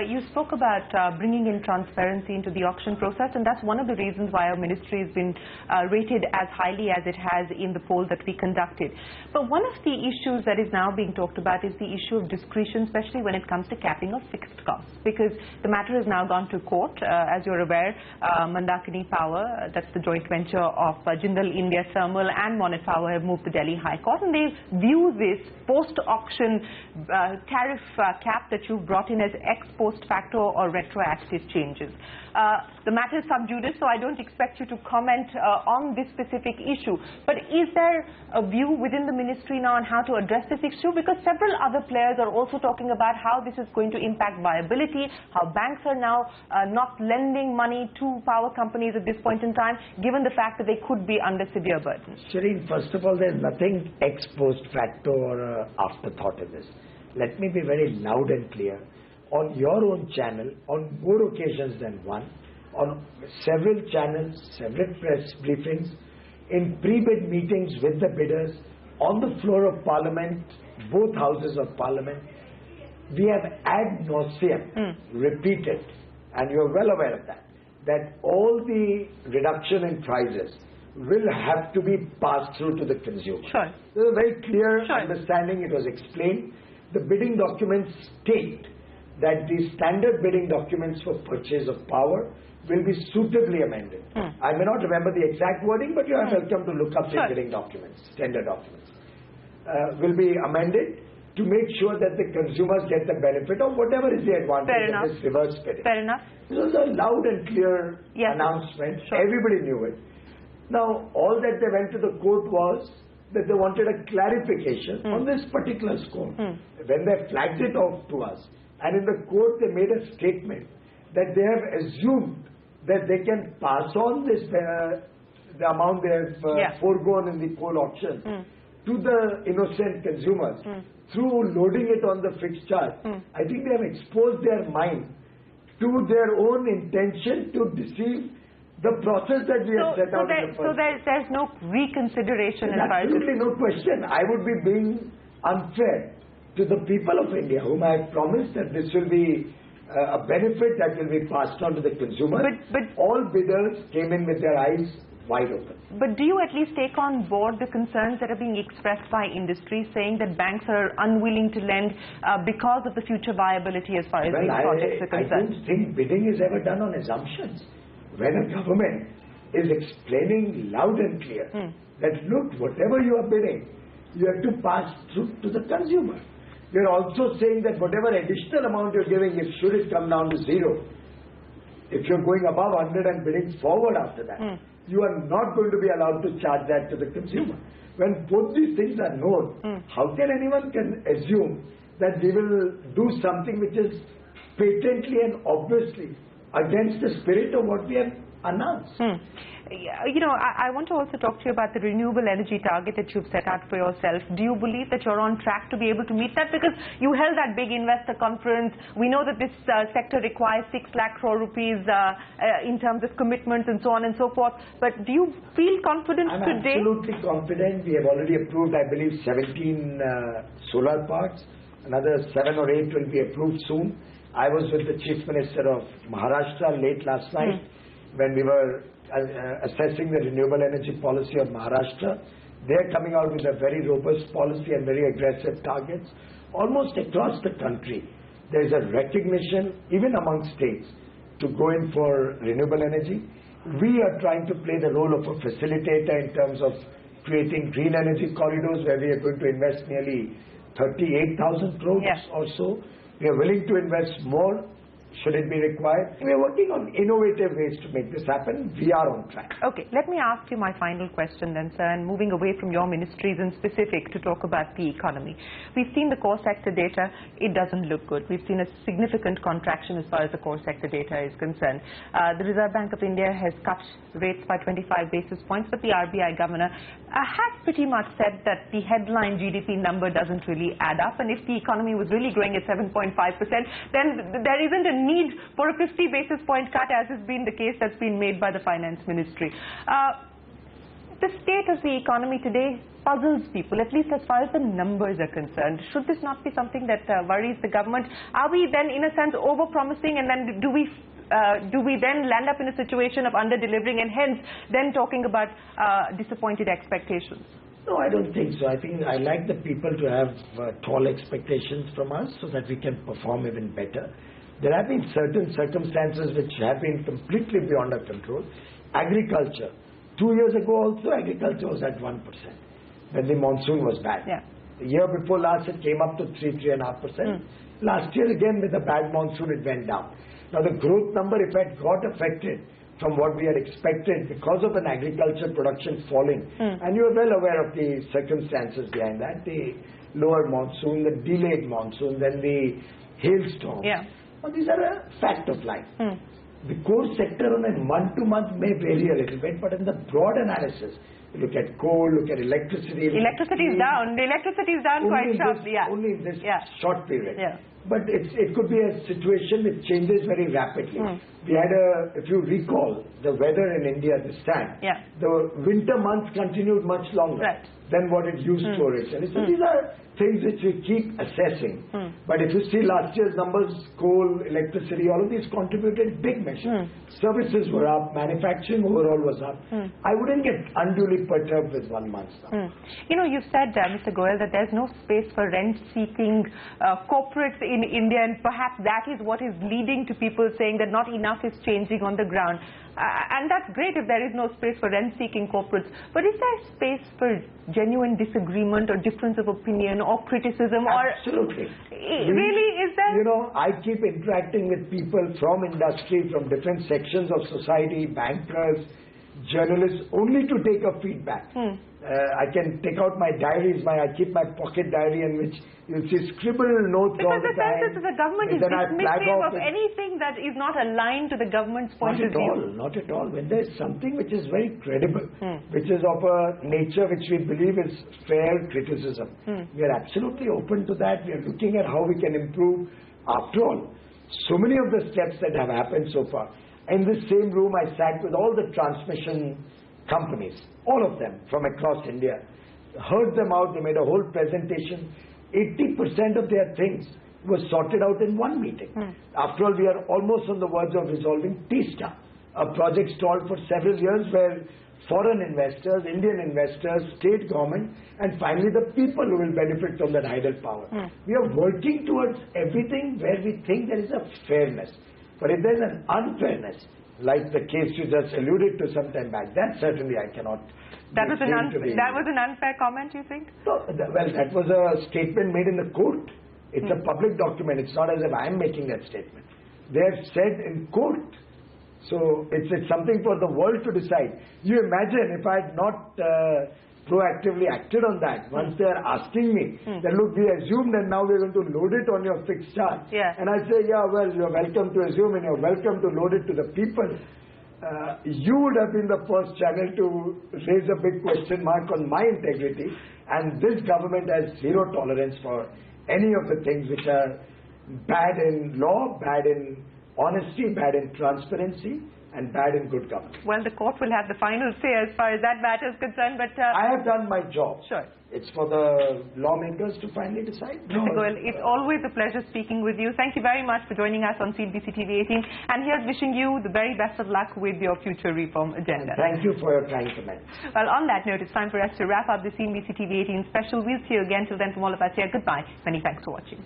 you spoke about bringing in transparency into the auction process, and that's one of the reasons why our ministry has been rated as highly as it has in the poll that we conducted. But one of the issues that is now being talked about is the issue of discretion, especially when it comes to capping of fixed costs, because the matter has now gone to court. As you're aware, Mandakini Power, that's the joint venture of Jindal India Thermal and Monnet Power, have moved to Delhi High Court, and they view this post-auction tariff cap that you've brought in as ex post facto or retroactive changes. The matter is sub judice, so I don't expect you to comment on this specific issue. But is there a view within the ministry now on how to address this issue? Because several other players are also talking about how this is going to impact viability, how banks are now not lending money to power companies at this point in time, given the fact that they could be under severe burden. Shireen, first of all, there's nothing ex post facto or afterthought in this. Let me be very loud and clear. On your own channel, on more occasions than one, on several channels, several press briefings, in pre-bid meetings with the bidders, on the floor of Parliament, both houses of Parliament, we have ad nauseam repeated, and you're well aware of that, that all the reduction in prices will have to be passed through to the consumer. Sure. There's a very clear understanding. It was explained. The bidding documents state that the standard bidding documents for purchase of power will be suitably amended. I may not remember the exact wording, but you are welcome to look up the bidding documents, tender documents. Will be amended to make sure that the consumers get the benefit of whatever is the advantage of this reverse bidding. Fair enough. This was a loud and clear announcement. Everybody knew it. Now, all that they went to the court was that they wanted a clarification on this particular score. When they flagged it off to us, and in the court they made a statement that they have assumed that they can pass on this the amount they have foregone in the coal auction to the innocent consumers through loading it on the fixed charge. I think they have exposed their mind to their own intention to deceive the process that we have set out in the first. So there's no reconsideration as far as... Absolutely no question. I would be being unfair to the people of India, whom I have promised that this will be a benefit that will be passed on to the consumer. But all bidders came in with their eyes wide open. But do you at least take on board the concerns that are being expressed by industry, saying that banks are unwilling to lend because of the future viability as far as these projects are concerned? I don't think bidding is ever done on assumptions. When a government is explaining loud and clear that, look, whatever you are bidding, you have to pass through to the consumer. You're also saying that whatever additional amount you're giving, should it come down to zero, if you're going above 100 and bidding forward after that, you are not going to be allowed to charge that to the consumer. When both these things are known, how can anyone assume that they will do something which is patently and obviously against the spirit of what we have announced? You know, I want to also talk to you about the renewable energy target that you've set out for yourself. Do you believe that you're on track to be able to meet that? Because you held that big investor conference. We know that this sector requires 6 lakh crore rupees in terms of commitments and so on and so forth. But do you feel confident today? I'm absolutely confident. We have already approved, I believe, 17 solar parks. Another 7 or 8 will be approved soon. I was with the Chief Minister of Maharashtra late last night when we were assessing the renewable energy policy of Maharashtra. They are coming out with a very robust policy and very aggressive targets. Almost across the country, there is a recognition, even among states, to go in for renewable energy. We are trying to play the role of a facilitator in terms of creating green energy corridors, where we are going to invest nearly 38,000 crores or so. We are willing to invest more should it be required. We are working on innovative ways to make this happen. We are on track. Okay, let me ask you my final question then, sir, and moving away from your ministries in specific to talk about the economy. We've seen the core sector data. It doesn't look good. We've seen a significant contraction as far as the core sector data is concerned. The Reserve Bank of India has cut rates by 25 basis points, but the RBI governor has pretty much said that the headline GDP number doesn't really add up, and if the economy was really growing at 7.5%, then there isn't a need for a 50 basis point cut, as has been the case that's been made by the Finance Ministry. The state of the economy today puzzles people, at least as far as the numbers are concerned? Should this not be something that worries the government? Are we then, in a sense, over-promising, and then do we then land up in a situation of under-delivering and hence then talking about disappointed expectations? No, I don't think so. I think I like the people to have tall expectations from us so that we can perform even better. There have been certain circumstances which have been completely beyond our control. Agriculture. 2 years ago also, agriculture was at 1% when the monsoon was bad. Yeah. The year before last, it came up to 3.5%. Last year again, with a bad monsoon, it went down. Now the growth number, if it got affected from what we had expected because of an agriculture production falling, and you are well aware of the circumstances behind that, the lower monsoon, the delayed monsoon, then the hailstorms. Yeah. Well, these are a fact of life. The core sector on a month-to-month may vary a little bit, but in the broad analysis, you look at coal, look at electricity. Electricity is down. The electricity is down quite sharply. Only in this short period. Yeah. But it could be a situation which changes very rapidly. We had if you recall, the weather in India this time, the winter months continued much longer than what it used to originally. So these are things which we keep assessing. But if you see last year's numbers, coal, electricity, all of these contributed big measure. Services were up, manufacturing overall was up. I wouldn't get unduly perturbed with 1 month's number. You know, you've said, Mr. Goyal, that there's no space for rent-seeking corporates in India, and perhaps that is what is leading to people saying that not enough is changing on the ground. And that's great if there is no space for rent-seeking corporates. But is there space for genuine disagreement or difference of opinion or criticism? Absolutely. Really, is there? You know, I keep interacting with people from industry, from different sections of society, bankers, journalists, only to take a feedback. I can take out my diaries, I keep my pocket diary in which you'll see scribble notes all the time. Because the government is dismissive of anything that is not aligned to the government's point of view. Not at all. When there's something which is very credible, which is of a nature which we believe is fair criticism, we are absolutely open to that. We are looking at how we can improve. After all, so many of the steps that have happened so far. In this same room, I sat with all the transmission companies, all of them from across India, heard them out, they made a whole presentation. 80% of their things were sorted out in one meeting. After all, we are almost on the verge of resolving Teesta, a project stalled for several years where foreign investors, Indian investors, state government, and finally the people who will benefit from that idle power. We are working towards everything where we think there is a fairness. But if there is an unfairness, like the case you just alluded to some time back, that certainly I cannot. That was an unfair comment, you think? No, well, that was a statement made in the court. It's a public document. It's not as if I am making that statement. They have said in court. So it's something for the world to decide. You imagine if I had not proactively acted on that. Once they are asking me, that look, we assumed and now we're going to load it on your fixed charge. And I say, yeah, well, you're welcome to assume and you're welcome to load it to the people. You would have been the first channel to raise a big question mark on my integrity. And this government has zero tolerance for any of the things which are bad in law, bad in honesty, bad in transparency, and bad in good governance. Well, the court will have the final say as far as that matter is concerned, but... I have done my job. Sure. It's for the lawmakers to finally decide. Mr. Goyal, it's always a pleasure speaking with you. Thank you very much for joining us on CNBC TV 18. And here's wishing you the very best of luck with your future reform agenda. And thank you for your kind comments. Well, on that note, it's time for us to wrap up the CNBC TV 18 special. We'll see you again. Till then, from all of us here, goodbye. Many thanks for watching.